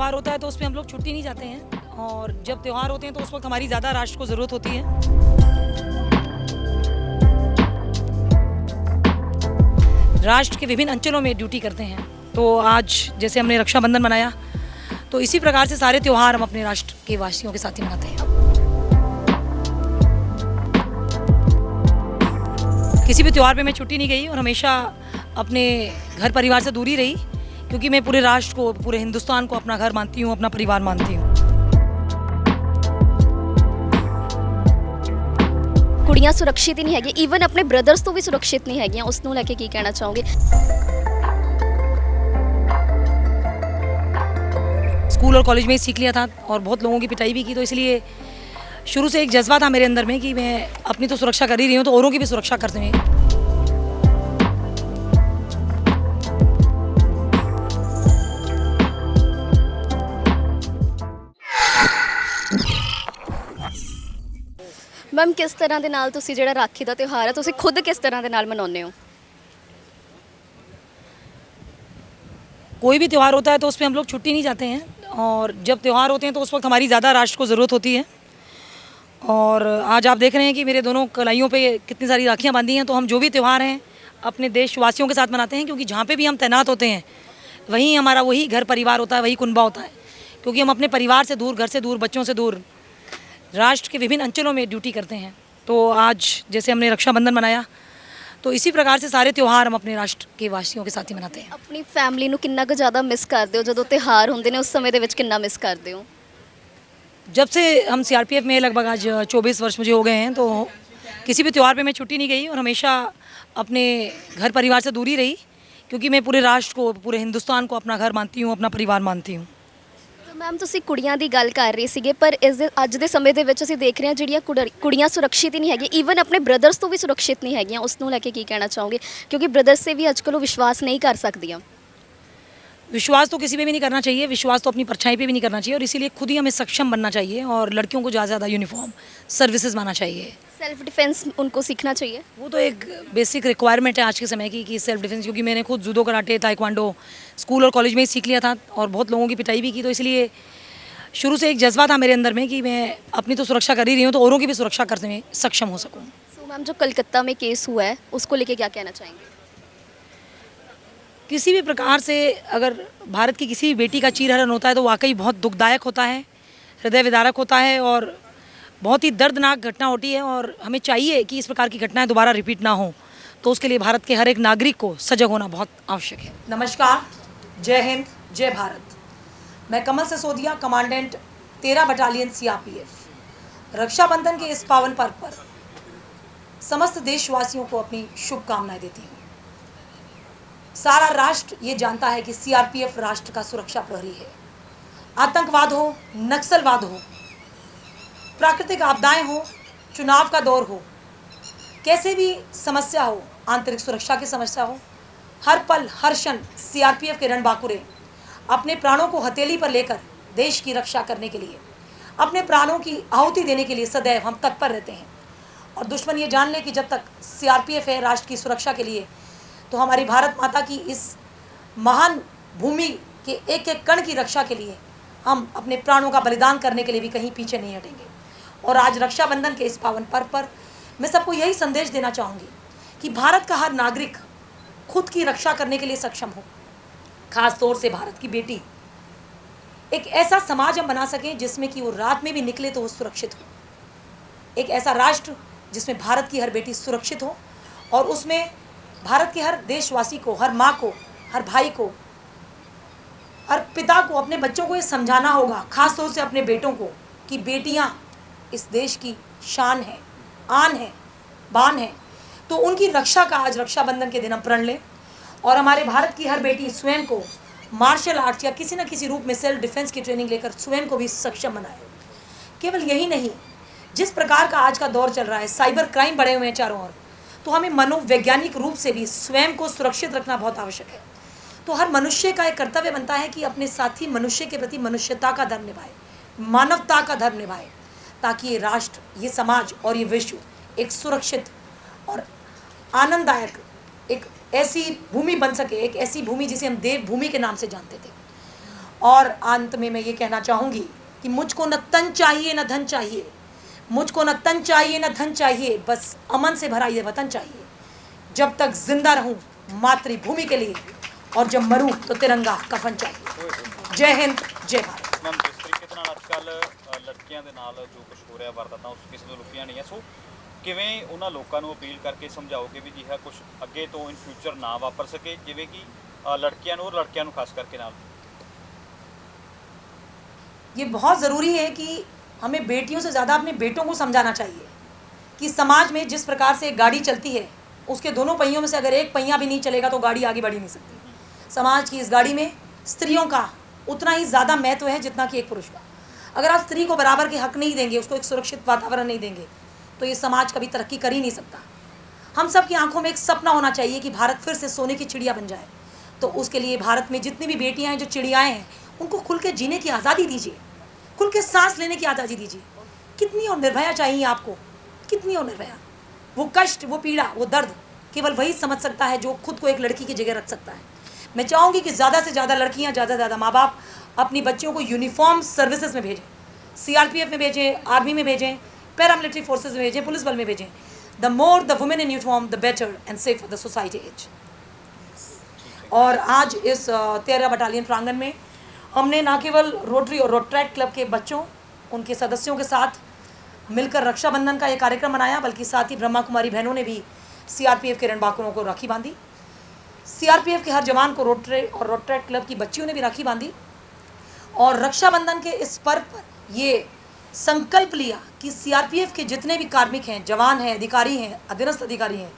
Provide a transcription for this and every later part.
त्यौहार होता है तो उसमें हम लोग छुट्टी नहीं जाते हैं, और जब त्यौहार होते हैं तो उस वक्त हमारी ज़्यादा राष्ट्र को ज़रूरत होती है। राष्ट्र के विभिन्न अंचलों में ड्यूटी करते हैं, तो आज जैसे हमने रक्षाबंधन मनाया, तो इसी प्रकार से सारे त्यौहार हम अपने राष्ट्र के वासियों के साथ ही मनाते हैं। किसी भी त्यौहार पे मैं छुट्टी नहीं गई और हमेशा अपने घर परिवार से दूरी रही, क्योंकि मैं पूरे राष्ट्र को, पूरे हिंदुस्तान को अपना घर मानती हूँ, अपना परिवार मानती हूँ। कुड़ियाँ सुरक्षित ही नहीं हैगी, ਈਵਨ ਆਪਣੇ ਬ੍ਰਦਰਸ ਤੋਂ ਵੀ ਸੁਰੱਖਿਅਤ ਨਹੀਂ ਹੈਗੀਆਂ, ਉਸ ਨੂੰ ਲੈ ਕੇ ਕੀ ਕਹਿਣਾ ਚਾਹੋਗੇ? स्कूल और कॉलेज में ही सीख लिया था और बहुत लोगों की पिटाई भी की, तो इसलिए शुरू से एक जज्बा था मेरे अंदर में कि मैं अपनी तो सुरक्षा कर ही रही हूँ, तो औरों की भी सुरक्षा करते हैं। ਮੈਮ ਕਿਸ ਤਰ੍ਹਾਂ ਦੇ ਨਾਲ ਤੁਸੀਂ ਜਿਹੜਾ ਰਾਖੀ ਦਾ ਤਿਉਹਾਰ ਹੈ ਤੁਸੀਂ ਖੁਦ ਕਿਸ ਤਰ੍ਹਾਂ ਦੇ ਨਾਲ ਮਨਾਉਂਦੇ ਹੋ? कोई भी त्यौहार होता है तो उसमें हम लोग छुट्टी नहीं जाते हैं, और जब त्यौहार होते हैं तो उस वक्त हमारी ज़्यादा राष्ट्र को ज़रूरत होती है। और आज आप देख रहे हैं कि मेरे दोनों कलाइयों पे कितनी सारी राखियाँ बांधी हैं, तो हम जो भी त्यौहार हैं अपने देशवासियों के साथ मनाते हैं, क्योंकि जहाँ पे भी हम तैनात होते हैं वहीं हमारा वही घर परिवार होता है, वही कुनबा होता है, क्योंकि हम अपने परिवार से दूर, घर से दूर, बच्चों से दूर राष्ट्र के विभिन्न अंचलों में ड्यूटी करते हैं। तो आज जैसे हमने रक्षाबंधन मनाया, तो इसी प्रकार से सारे त्यौहार हम अपने राष्ट्र के वासियों के साथ ही मनाते हैं। ਆਪਣੀ ਫੈਮਿਲੀ ਨੂੰ ਕਿੰਨਾ ਕੁ ਜ਼ਿਆਦਾ ਮਿਸ ਕਰਦੇ ਹੋ ਜਦੋਂ ਤਿਉਹਾਰ ਹੁੰਦੇ ਨੇ, ਉਸ ਸਮੇਂ ਦੇ ਵਿੱਚ ਕਿੰਨਾ ਮਿਸ ਕਰਦੇ ਹੋ? जब से हम सीआरपीएफ में लगभग आज 24 वर्ष मुझे हो गए हैं, तो किसी भी त्यौहार पे मैं छुट्टी नहीं गई और हमेशा अपने घर परिवार से दूरी रही, क्योंकि मैं पूरे राष्ट्र को, पूरे हिंदुस्तान को अपना घर मानती हूँ, अपना परिवार मानती हूँ। ਤਾਂ ਮੈਮ ਤੁਸੀਂ ਕੁੜੀਆਂ ਦੀ ਗੱਲ ਕਰ ਰਹੇ ਸੀਗੇ, ਪਰ ਅੱਜ ਦੇ ਸਮੇਂ ਦੇ ਵਿੱਚ ਅਸੀਂ ਦੇਖ ਰਹੇ ਹਾਂ ਜਿਹੜੀਆਂ ਕੁੜੀਆਂ ਸੁਰੱਖਿਅਤ ਹੀ ਨਹੀਂ ਹੈਗੀਆਂ, ਈਵਨ ਆਪਣੇ ਬ੍ਰਦਰਸ ਤੋਂ ਵੀ ਸੁਰੱਖਿਅਤ ਨਹੀਂ ਹੈਗੀਆਂ, ਉਸ ਨੂੰ ਲੈ ਕੇ ਕੀ ਕਹਿਣਾ ਚਾਹੋਗੇ? ਕਿਉਂਕਿ ਬ੍ਰਦਰਸ से भी आजकल वो विश्वास नहीं कर सकती। विश्वास तो किसी पे भी नहीं करना चाहिए, विश्वास तो अपनी परछाई पे भी नहीं करना चाहिए, और इसीलिए खुद ही हमें सक्षम बनना चाहिए और लड़कियों को ज़्यादा से ज़्यादा यूनिफॉर्म सर्विसेज माना चाहिए। सेल्फ डिफेंस उनको सीखना चाहिए, वो तो एक बेसिक रिक्वायरमेंट है आज के समय की कि सेल्फ डिफेंस, क्योंकि मैंने खुद जूडो, कराटे, ताइक्वांडो स्कूल और कॉलेज में ही सीख लिया था और बहुत लोगों की पिटाई भी की, तो इसलिए शुरू से एक जज्बा था मेरे अंदर में कि मैं अपनी तो सुरक्षा कर ही रही हूँ, तो औरों की भी सुरक्षा करने में सक्षम हो सकूँ। सो मैम जो कलकत्ता में केस हुआ है उसको लेके क्या कहना चाहेंगे? किसी भी प्रकार से अगर भारत की किसी भी बेटी का चीरहरण होता है तो वाकई बहुत दुखदायक होता है, हृदय विदारक होता है और बहुत ही दर्दनाक घटना होती है, और हमें चाहिए कि इस प्रकार की घटनाएं दोबारा रिपीट ना हो, तो उसके लिए भारत के हर एक नागरिक को सजग होना बहुत आवश्यक है। नमस्कार, जय हिंद, जय भारत। मैं Kamal Sisodia, commandant 13 battalion CRPF, Raksha Bandhan के इस पावन पर्व पर समस्त देशवासियों को अपनी शुभकामनाएं देती हूँ। सारा राष्ट्र ये जानता है कि सीआरपीएफ राष्ट्र का सुरक्षा प्रहरी है। आतंकवाद हो, नक्सलवाद हो, प्राकृतिक आपदाएं हो, चुनाव का दौर हो, कैसे भी समस्या हो, आंतरिक सुरक्षा की समस्या हो, हर पल हर क्षण सीआरपीएफ के रणबांकुरे अपने प्राणों को हथेली पर लेकर देश की रक्षा करने के लिए, अपने प्राणों की आहुति देने के लिए सदैव हम तत्पर रहते हैं। और दुश्मन ये जान ले कि जब तक सीआरपीएफ है राष्ट्र की सुरक्षा के लिए, तो हमारी भारत माता की इस महान भूमि के एक एक कण की रक्षा के लिए हम अपने प्राणों का बलिदान करने के लिए भी कहीं पीछे नहीं हटेंगे। और आज रक्षाबंधन के इस पावन पर्व पर मैं सबको यही संदेश देना चाहूँगी कि भारत का हर नागरिक खुद की रक्षा करने के लिए सक्षम हो, खास तौर से भारत की बेटी। एक ऐसा समाज हम बना सकें जिसमें कि वो रात में भी निकले तो वो सुरक्षित हो, एक ऐसा राष्ट्र जिसमें भारत की हर बेटी सुरक्षित हो, और उसमें भारत के हर देशवासी को, हर माँ को, हर भाई को, हर पिता को अपने बच्चों को ये समझाना होगा, खास तौर से अपने बेटों को, कि बेटियाँ इस देश की शान है, आन है, बान है। तो उनकी रक्षा का आज रक्षाबंधन के दिन हम प्रण लें, और हमारे भारत की हर बेटी स्वयं को मार्शल आर्ट्स या किसी न किसी रूप में सेल्फ डिफेंस की ट्रेनिंग लेकर स्वयं को भी सक्षम बनाए। केवल यही नहीं, जिस प्रकार का आज का दौर चल रहा है, साइबर क्राइम बढ़े हुए हैं चारों ओर, तो हमें मनोवैज्ञानिक रूप से भी स्वयं को सुरक्षित रखना बहुत आवश्यक है। तो हर मनुष्य का एक कर्तव्य बनता है कि अपने साथी मनुष्य के प्रति मनुष्यता का धर्म निभाए, मानवता का धर्म निभाए, ताकि ये राष्ट्र, ये समाज और ये विश्व एक सुरक्षित और आनंददायक एक ऐसी भूमि बन सके, एक ऐसी भूमि जिसे हम देव भूमि के नाम से जानते थे। और अंत में मैं ये कहना चाहूँगी कि मुझको न तन चाहिए न धन चाहिए, मुझको न तन चाहिए न धन चाहिए, बस अमन से भरा ये वतन चाहिए। जब तक जिंदा रहूं मातृभूमि के लिए, और जब मरूं तो तिरंगा कफन चाहिए। जय हिंद, जय भारत। मैम जिस तरीके ਦੇ ਨਾਲ ਅੱਜਕੱਲ ਲੜਕੀਆਂ ਦੇ ਨਾਲ ਜੋ ਕੁਝ ਹੋ ਰਿਹਾ ਵਾਰਦਾਤਾਂ ਉਸ ਕਿਸੇ ਤੋਂ ਲੁਕੀਆਂ ਨਹੀਂ ਹੈ, ਸੋ ਕਿਵੇਂ ਉਹਨਾਂ ਲੋਕਾਂ ਨੂੰ ਅਪੀਲ ਕਰਕੇ ਸਮਝਾਓਗੇ ਵੀ ਜਿਹਾ ਕੁਝ ਅੱਗੇ ਤੋਂ ਇਨ ਫਿਊਚਰ ਨਾ ਵਾਪਰ ਸਕੇ, ਜਿਵੇਂ ਕਿ ਲੜਕੀਆਂ ਨੂੰ, ਔਰ ਲੜਕਿਆਂ ਨੂੰ ਖਾਸ ਕਰਕੇ ਨਾਲ? ये बहुत ज़रूरी है कि हमें बेटियों से ज़्यादा अपने बेटों को समझाना चाहिए कि समाज में जिस प्रकार से एक गाड़ी चलती है, उसके दोनों पहियों में से अगर एक पहिया भी नहीं चलेगा तो गाड़ी आगे बढ़ ही नहीं सकती। समाज की इस गाड़ी में स्त्रियों का उतना ही ज़्यादा महत्व है जितना कि एक पुरुष का। अगर आप स्त्री को बराबर के हक नहीं देंगे, उसको एक सुरक्षित वातावरण नहीं देंगे, तो ये समाज कभी तरक्की कर ही नहीं सकता। हम सब की आंखों में एक सपना होना चाहिए कि भारत फिर से सोने की चिड़िया बन जाए। तो उसके लिए भारत में जितनी भी बेटियां हैं, जो चिड़ियाएं हैं, उनको खुल के जीने की आज़ादी दीजिए, खुल के सांस लेने की आज़ादी दीजिए। कितनी और निर्भया चाहिए आपको, कितनी और निर्भया। वो कष्ट, वो पीड़ा, वो दर्द केवल वही समझ सकता है जो खुद को एक लड़की की जगह रख सकता है। मैं चाहूँगी कि ज़्यादा से ज़्यादा लड़कियाँ, ज़्यादा से ज़्यादा माँ बाप अपनी बच्चियों को यूनिफॉर्म सर्विसेज में भेजें, CRPF में भेजें, आर्मी में भेजें, पैरामिलिट्री फोर्सेज में भेजें, पुलिस बल में भेजें। The more the women in uniform the better and safe for the society as. और आज इस 13 बटालियन प्रांगण में हमने न केवल रोटरी और रोटरैक्ट क्लब के बच्चों, उनके सदस्यों के साथ मिलकर रक्षाबंधन का ये कार्यक्रम मनाया, बल्कि साथ ही ब्रह्मा कुमारी बहनों ने भी CRPF के रणबांकुरों को राखी बांधी। CRPF के हर जवान को रोटरी और रोटरैक्ट क्लब की बच्चियों ने भी राखी बांधी। और रक्षाबंधन के इस पर्व पर ये संकल्प लिया कि CRPF के जितने भी कार्मिक हैं, जवान हैं, अधिकारी हैं, अधीनस्थ अधिकारी हैं,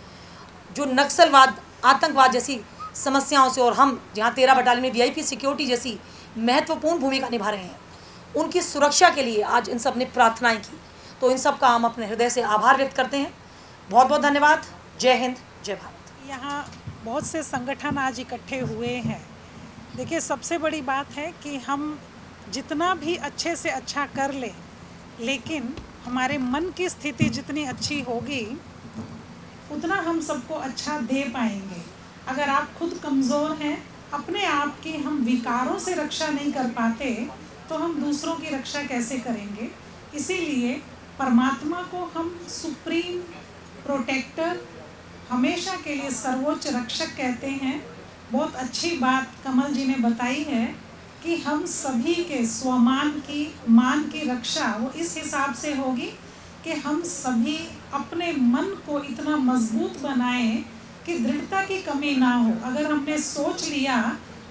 जो नक्सलवाद, आतंकवाद जैसी समस्याओं से, और हम जहाँ 13 बटालियन में VIP सिक्योरिटी जैसी महत्वपूर्ण भूमिका निभा रहे हैं, उनकी सुरक्षा के लिए आज इन सब ने प्रार्थनाएं की। तो इन सब का हम अपने हृदय से आभार व्यक्त करते हैं। बहुत बहुत धन्यवाद। जय हिंद, जय भारत। यहाँ बहुत से संगठन आज इकट्ठे हुए हैं। देखिए, सबसे बड़ी बात है कि हम जितना भी अच्छे से अच्छा कर लें, लेकिन हमारे मन की स्थिति जितनी अच्छी होगी उतना हम सबको अच्छा दे पाएंगे। अगर आप खुद कमज़ोर हैं, अपने आप की हम विकारों से रक्षा नहीं कर पाते, तो हम दूसरों की रक्षा कैसे करेंगे। इसीलिए परमात्मा को हम सुप्रीम प्रोटेक्टर, हमेशा के लिए सर्वोच्च रक्षक कहते हैं। बहुत अच्छी बात कमल जी ने बताई है कि हम सभी के स्वमान की, मान की रक्षा वो इस हिसाब से होगी कि हम सभी अपने मन को इतना मजबूत बनाएं कि दृढ़ता की कमी ना हो। अगर हमने सोच लिया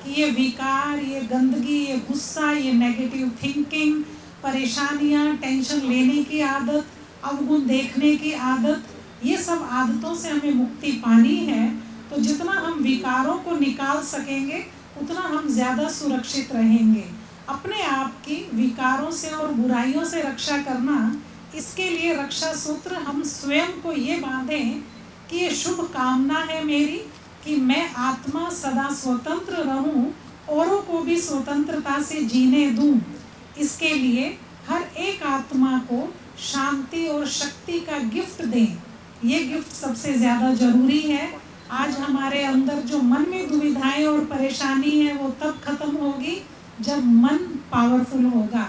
कि ये विकार, ये गंदगी, ये गुस्सा, ये नेगेटिव थिंकिंग, परेशानियां, टेंशन लेने की आदत, अवगुण देखने की आदत, ये सब आदतों से हमें मुक्ति पानी है, तो जितना हम विकारों को निकाल सकेंगे उतना हम ज़्यादा सुरक्षित रहेंगे। अपने आप की विकारों से और बुराइयों से रक्षा करना, इसके लिए रक्षा सूत्र हम स्वयं को ये बांधें कि ये शुभ कामना है मेरी कि मैं आत्मा सदा स्वतंत्र रहूं, औरों को भी स्वतंत्रता से जीने दूं। इसके लिए हर एक आत्मा को शांति और शक्ति का गिफ्ट दें। ये गिफ्ट सबसे ज़्यादा ज़रूरी है। आज हमारे अंदर जो मन में दुविधाएं और परेशानी है वो तब खत्म होगी जब मन पावरफुल होगा।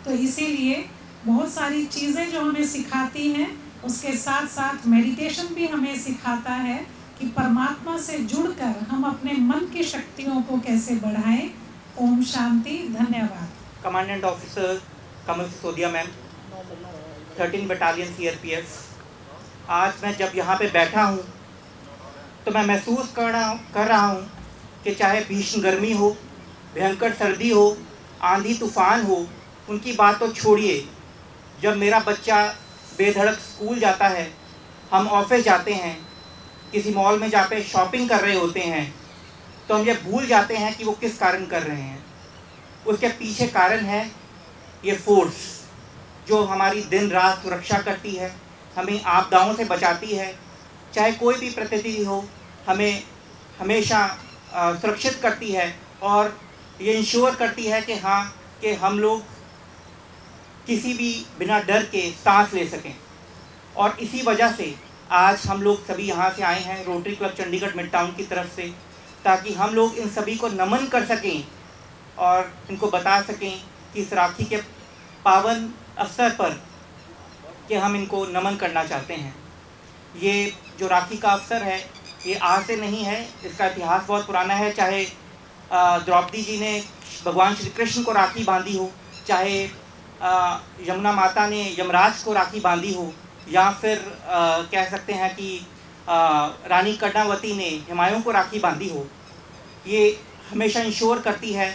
तो इसीलिए बहुत सारी चीज़ें जो हमें सिखाती हैं, उसके साथ साथ मेडिटेशन भी हमें सिखाता है कि परमात्मा से जुड़कर हम अपने मन की शक्तियों को कैसे बढ़ाएं। ओम शांति। धन्यवाद। कमांडेंट ऑफिसर कमल सिसोदिया मैम, 13 बटालियन CRPF। आज मैं जब यहाँ पे बैठा हूँ तो मैं महसूस कर रहा हूँ कि चाहे भीषण गर्मी हो, भयंकर सर्दी हो, आंधी तूफान हो, उनकी बात तो छोड़िए। जब मेरा बच्चा बेधड़क स्कूल जाता है, हम ऑफिस जाते हैं, किसी मॉल में जाके शॉपिंग कर रहे होते हैं, तो हम ये भूल जाते हैं कि वो किस कारण कर रहे हैं। उसके पीछे कारण है ये फोर्स जो हमारी दिन रात सुरक्षा करती है, हमें आपदाओं से बचाती है। चाहे कोई भी प्रतिनिधि हो, हमें हमेशा सुरक्षित करती है और ये इंश्योर करती है कि हाँ, कि हम लोग किसी भी बिना डर के सांस ले सकें। और इसी वजह से आज हम लोग सभी यहाँ से आए हैं, rotary club Chandigarh mid town की तरफ से, ताकि हम लोग इन सभी को नमन कर सकें और इनको बता सकें कि इस राखी के पावन अवसर पर कि हम इनको नमन करना चाहते हैं। ये जो राखी का अवसर है ये आज से नहीं है, इसका इतिहास बहुत पुराना है। चाहे द्रौपदी जी ने भगवान श्री कृष्ण को राखी बांधी हो, चाहे यमुना माता ने यमराज को राखी बांधी हो, या फिर कह सकते हैं कि रानी कर्णावती ने हुमायूं को राखी बांधी हो। ये हमेशा इंश्योर करती है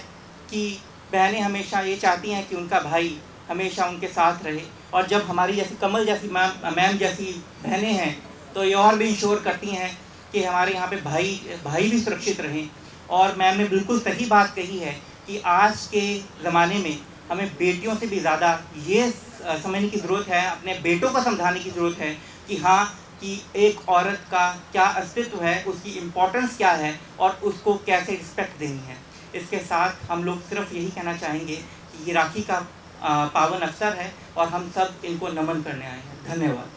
कि बहनें हमेशा ये चाहती हैं कि उनका भाई हमेशा उनके साथ रहे, और जब हमारी जैसी कमल जैसी मैम जैसी बहनें हैं तो ये और भी इंश्योर करती हैं कि हमारे यहाँ पे भाई भी सुरक्षित रहें। और मैम ने बिल्कुल सही बात कही है कि आज के ज़माने में हमें बेटियों से भी ज़्यादा ये समझने की ज़रूरत है, अपने बेटों को समझाने की ज़रूरत है कि हाँ, कि एक औरत का क्या अस्तित्व है, उसकी इम्पोर्टेंस क्या है और उसको कैसे रिस्पेक्ट देनी है। इसके साथ हम लोग सिर्फ यही कहना चाहेंगे कि ये राखी का पावन अवसर है और हम सब इनको नमन करने आए हैं। धन्यवाद।